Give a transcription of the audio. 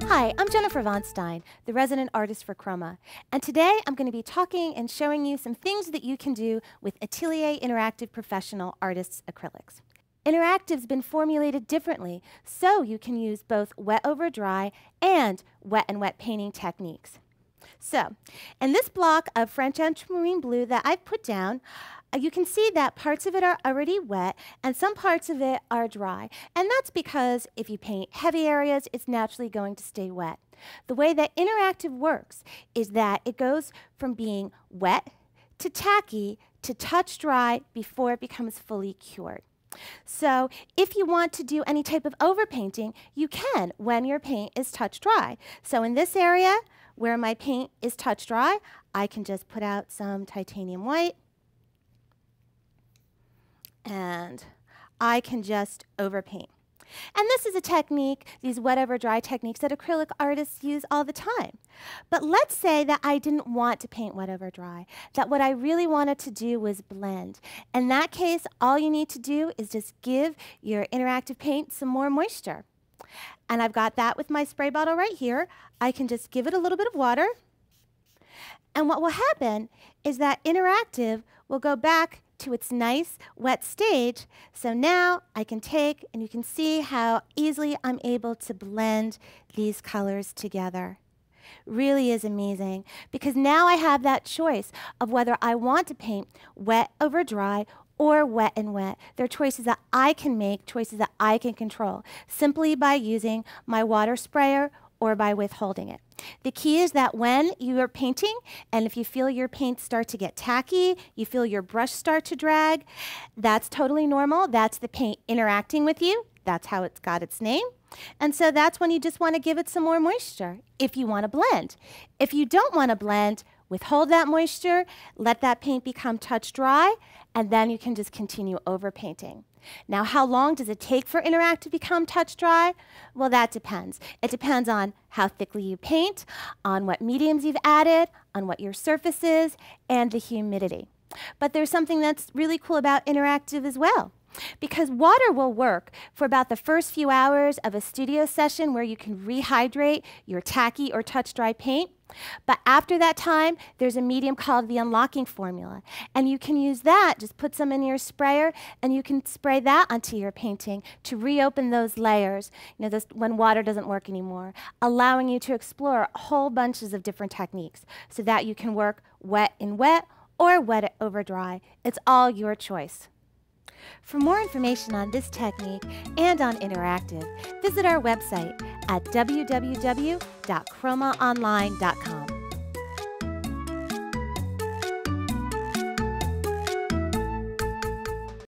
Hi, I'm Jennifer Von Stein, the resident artist for Chroma, and today I'm going to be talking and showing you some things that you can do with Atelier Interactive Professional Artists Acrylics. Interactive's been formulated differently, so you can use both wet over dry and wet and wet painting techniques. So, in this block of French ultramarine blue that I've put down, you can see that parts of it are already wet and some parts of it are dry. And that's because if you paint heavy areas, it's naturally going to stay wet. The way that Interactive works is that it goes from being wet to tacky to touch dry before it becomes fully cured. So if you want to do any type of overpainting, you can when your paint is touch dry. So in this area where my paint is touch dry, I can just put out some titanium white and I can just overpaint. And this is a technique, these wet over dry techniques that acrylic artists use all the time. But let's say that I didn't want to paint wet over dry, that what I really wanted to do was blend. In that case, all you need to do is just give your interactive paint some more moisture. And I've got that with my spray bottle right here. I can just give it a little bit of water. And what will happen is that interactive will go back to its nice wet stage. So now I can take, and you can see how easily I'm able to blend these colors together. Really is amazing, because now I have that choice of whether I want to paint wet over dry or wet and wet. They're choices that I can make, choices that I can control, simply by using my water sprayer or by withholding it. The key is that when you are painting, and if you feel your paint start to get tacky, you feel your brush start to drag, that's totally normal. That's the paint interacting with you. That's how it's got its name. And so that's when you just want to give it some more moisture if you want to blend. If you don't want to blend, withhold that moisture, let that paint become touch dry, and then you can just continue over painting. Now, how long does it take for Interactive to become touch dry? Well, that depends. It depends on how thickly you paint, on what mediums you've added, on what your surface is, and the humidity. But there's something that's really cool about Interactive as well, because water will work for about the first few hours of a studio session where you can rehydrate your tacky or touch dry paint. But after that time, there's a medium called the unlocking formula. And you can use that, just put some in your sprayer, and you can spray that onto your painting to reopen those layers, when water doesn't work anymore, allowing you to explore whole bunches of different techniques so that you can work wet in wet or wet over dry. It's all your choice. For more information on this technique and on Interactive, visit our website at www.chromaonline.com.